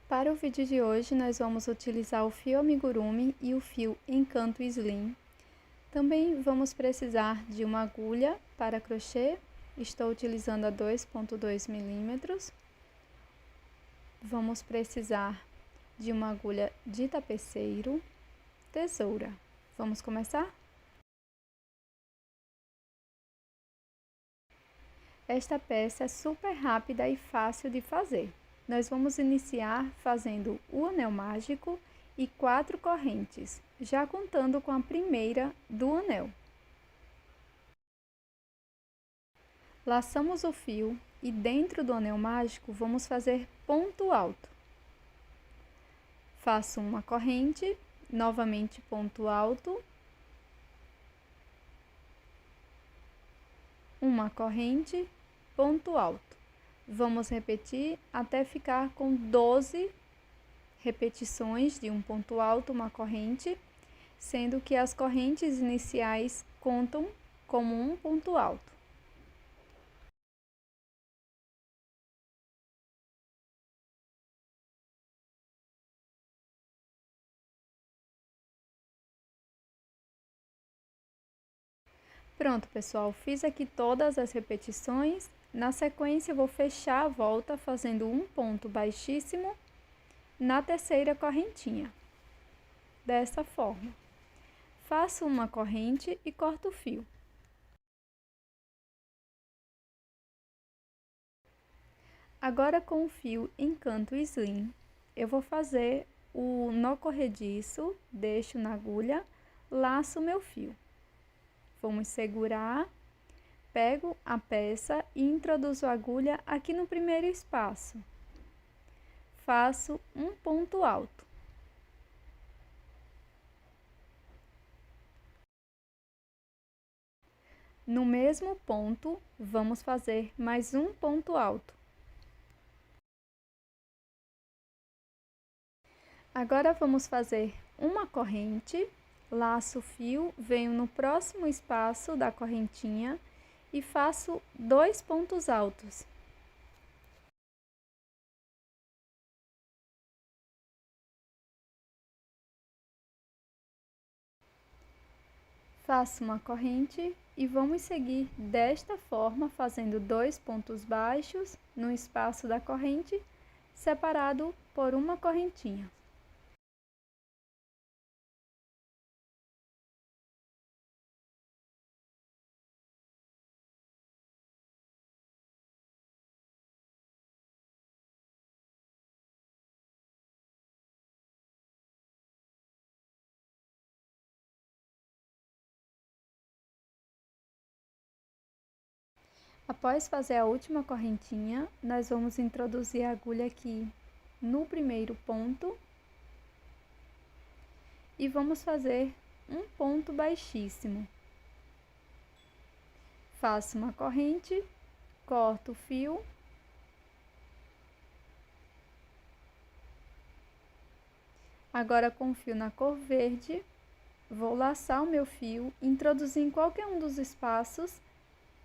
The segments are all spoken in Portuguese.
Para o vídeo de hoje, nós vamos utilizar o fio amigurumi e o fio Encanto Slim. Também vamos precisar de uma agulha para crochê, estou utilizando a 2,2 milímetros. Vamos precisar de uma agulha de tapeceiro, tesoura. Vamos começar? Esta peça é super rápida e fácil de fazer. Nós vamos iniciar fazendo o anel mágico e 4 correntes, já contando com a primeira do anel. Laçamos o fio e dentro do anel mágico vamos fazer ponto alto. Faço uma corrente, novamente ponto alto, uma corrente, ponto alto. Vamos repetir até ficar com 12 repetições de um ponto alto, uma corrente, sendo que as correntes iniciais contam como um ponto alto. Pronto, pessoal, fiz aqui todas as repetições. Na sequência, vou fechar a volta fazendo um ponto baixíssimo na terceira correntinha, dessa forma. Faço uma corrente e corto o fio. Agora, com o fio Encanto Slim, eu vou fazer o nó corrediço, deixo na agulha, laço meu fio. Vamos segurar, pego a peça e introduzo a agulha aqui no primeiro espaço. Faço um ponto alto. No mesmo ponto, vamos fazer mais um ponto alto. Agora, vamos fazer uma corrente, laço o fio, venho no próximo espaço da correntinha e faço 2 pontos altos. Faço uma corrente e vamos seguir desta forma, fazendo 2 pontos baixos no espaço da corrente, separado por uma correntinha. Após fazer a última correntinha, nós vamos introduzir a agulha aqui no primeiro ponto e vamos fazer um ponto baixíssimo. Faço uma corrente, corto o fio. Agora, com o fio na cor verde, vou laçar o meu fio, introduzir em qualquer um dos espaços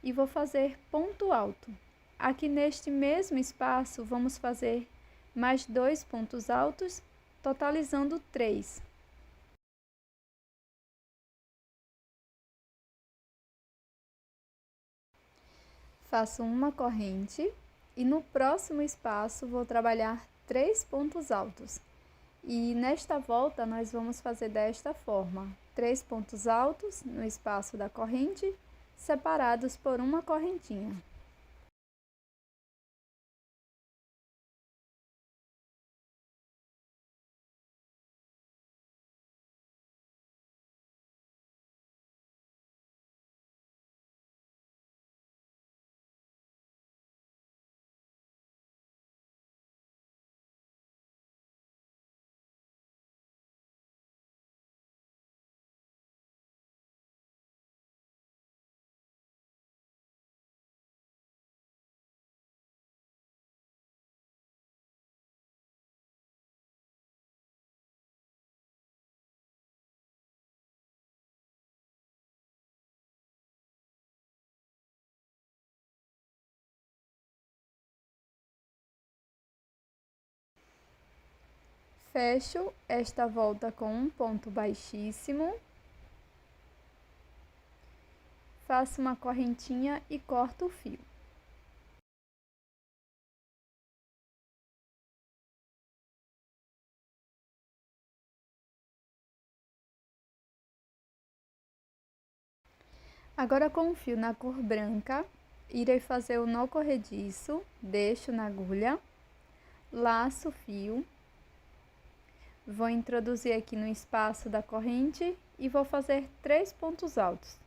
e vou fazer ponto alto. Aqui neste mesmo espaço, vamos fazer mais 2 pontos altos, totalizando 3. Faço uma corrente e no próximo espaço vou trabalhar 3 pontos altos. E nesta volta, nós vamos fazer desta forma: 3 pontos altos no espaço da corrente, separados por uma correntinha. Fecho esta volta com um ponto baixíssimo. Faço uma correntinha e corto o fio. Agora, com o fio na cor branca, irei fazer o nó corrediço, deixo na agulha, laço o fio, vou introduzir aqui no espaço da corrente e vou fazer 3 pontos altos.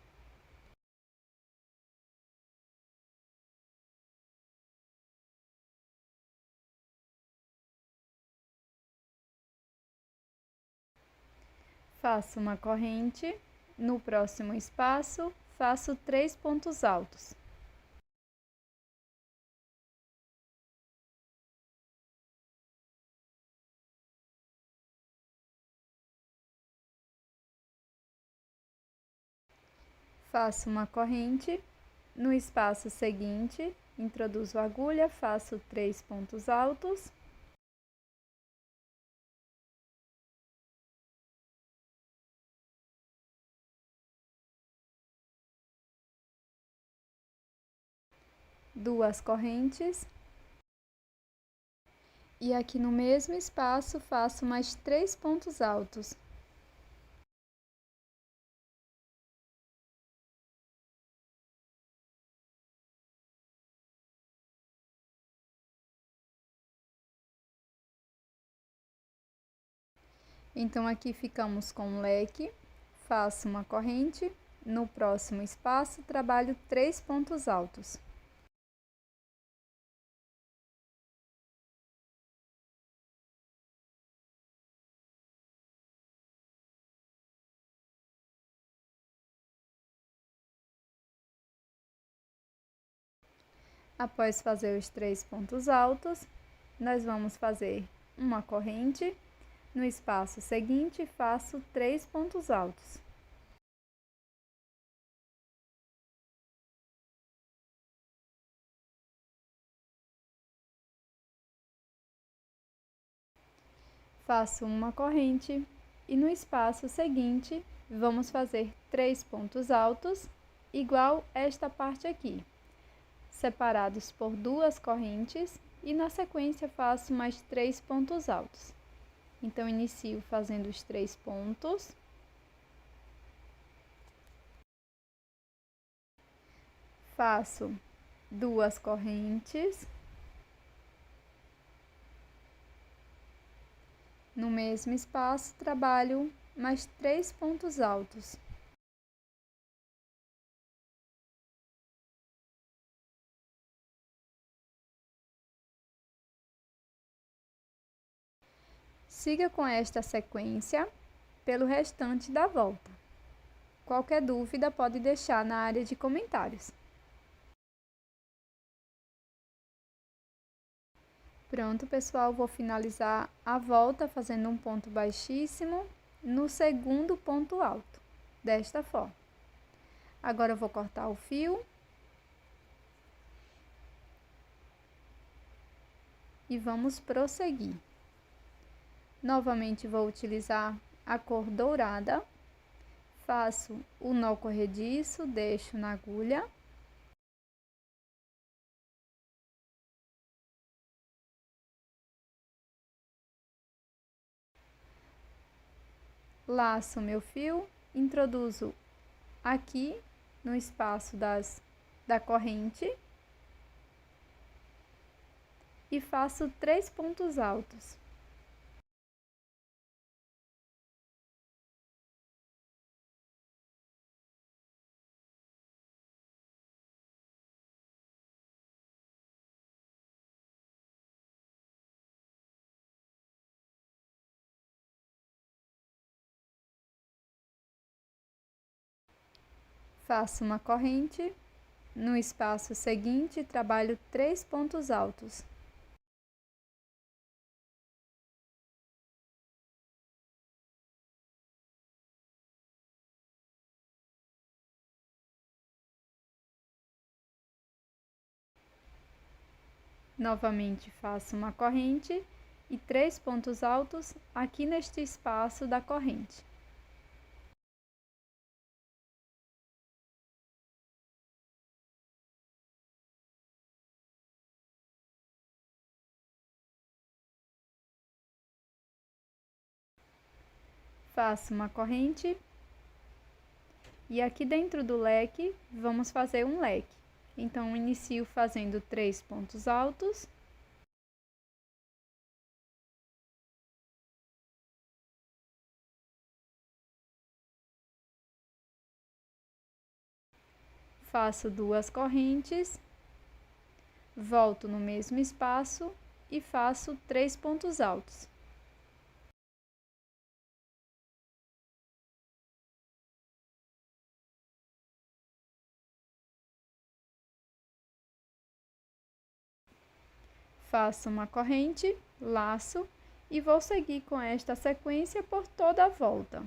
Faço uma corrente, no próximo espaço, faço 3 pontos altos. Faço uma corrente, no espaço seguinte, introduzo a agulha, faço 3 pontos altos. Duas correntes. E aqui no mesmo espaço, faço mais 3 pontos altos. Então, aqui ficamos com um leque, faço uma corrente, no próximo espaço, trabalho 3 pontos altos. Após fazer os 3 pontos altos, nós vamos fazer uma corrente, no espaço seguinte, faço 3 pontos altos. Faço uma corrente e no espaço seguinte, vamos fazer 3 pontos altos, igual esta parte aqui, separados por 2 correntes, e na sequência faço mais 3 pontos altos. Então, inicio fazendo os 3 pontos. Faço 2 correntes. No mesmo espaço, trabalho mais 3 pontos altos. Siga com esta sequência pelo restante da volta. Qualquer dúvida pode deixar na área de comentários. Pronto, pessoal, vou finalizar a volta fazendo um ponto baixíssimo no segundo ponto alto, desta forma. Agora eu vou cortar o fio e vamos prosseguir. Novamente vou utilizar a cor dourada, faço o nó corrediço, deixo na agulha. Laço meu fio, introduzo aqui no espaço da corrente e faço 3 pontos altos. Faço uma corrente, no espaço seguinte, trabalho 3 pontos altos. Novamente faço uma corrente e 3 pontos altos aqui neste espaço da corrente. Faço uma corrente e aqui dentro do leque vamos fazer um leque. Então, inicio fazendo 3 pontos altos. Faço 2 correntes, volto no mesmo espaço e faço 3 pontos altos. Faço uma corrente, laço e vou seguir com esta sequência por toda a volta.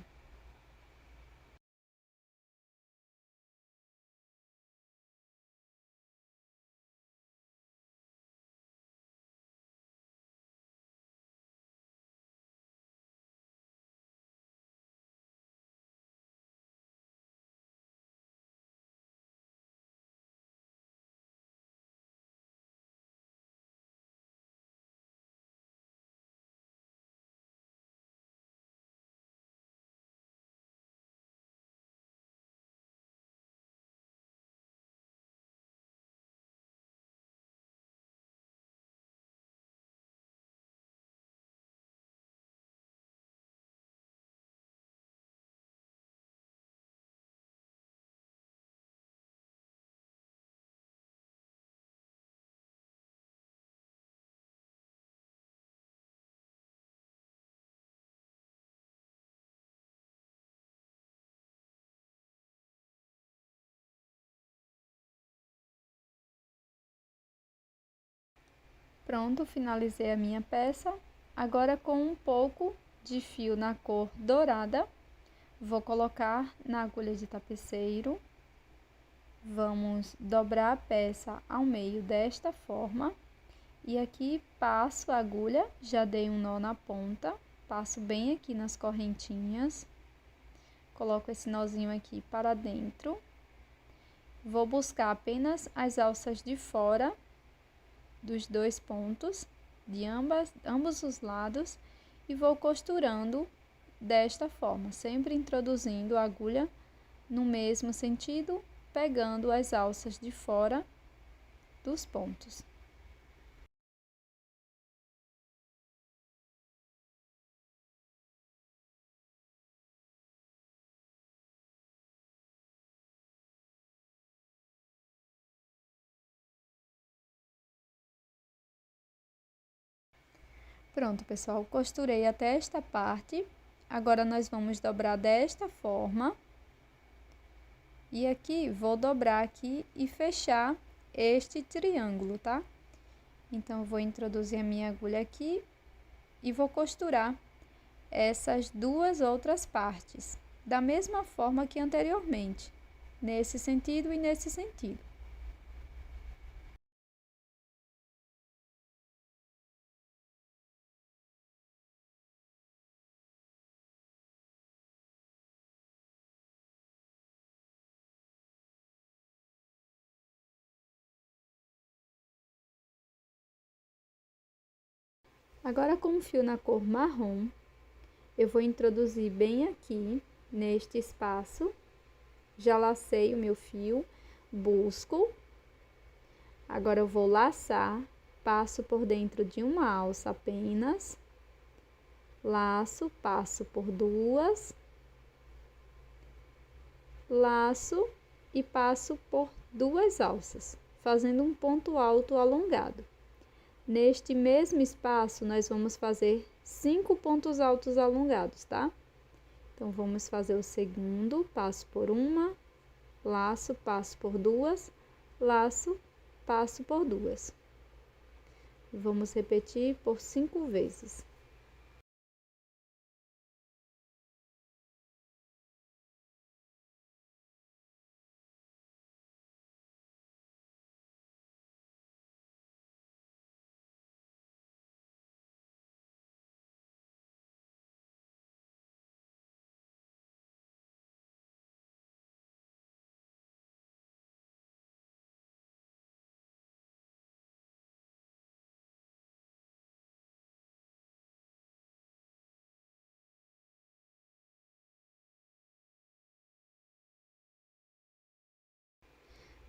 Pronto, finalizei a minha peça. Agora, com um pouco de fio na cor dourada, vou colocar na agulha de tapeceiro. Vamos dobrar a peça ao meio desta forma. E aqui passo a agulha, já dei um nó na ponta, passo bem aqui nas correntinhas. Coloco esse nozinho aqui para dentro. Vou buscar apenas as alças de fora dos 2 pontos de ambos os lados e vou costurando desta forma, sempre introduzindo a agulha no mesmo sentido, pegando as alças de fora dos pontos. Pronto, pessoal, costurei até esta parte. Agora, nós vamos dobrar desta forma. E aqui, vou dobrar aqui e fechar este triângulo, tá? Então, vou introduzir a minha agulha aqui e vou costurar essas 2 outras partes, da mesma forma que anteriormente, nesse sentido e nesse sentido. Agora, com o fio na cor marrom, eu vou introduzir bem aqui, neste espaço. Já lacei o meu fio, busco. Agora, eu vou laçar, passo por dentro de uma alça apenas. Laço, passo por 2. Laço e passo por 2 alças, fazendo um ponto alto alongado. Neste mesmo espaço, nós vamos fazer 5 pontos altos alongados, tá? Então, vamos fazer o segundo, passo por uma, laço, passo por 2, laço, passo por 2. Vamos repetir por 5 vezes.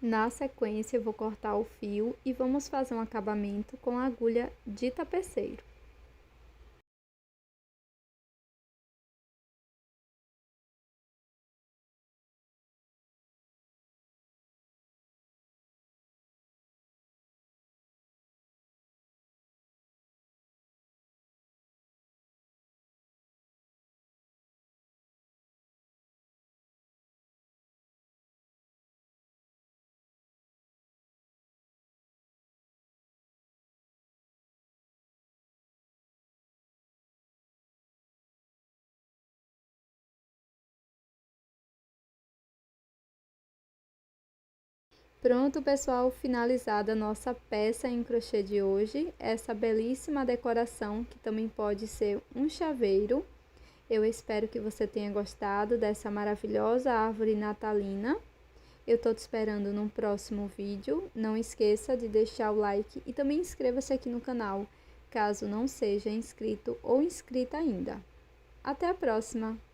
Na sequência, eu vou cortar o fio e vamos fazer um acabamento com a agulha de tapeceiro. Pronto, pessoal, finalizada a nossa peça em crochê de hoje, essa belíssima decoração que também pode ser um chaveiro. Eu espero que você tenha gostado dessa maravilhosa árvore natalina. Eu tô te esperando no próximo vídeo. Não esqueça de deixar o like e também inscreva-se aqui no canal, caso não seja inscrito ou inscrita ainda. Até a próxima!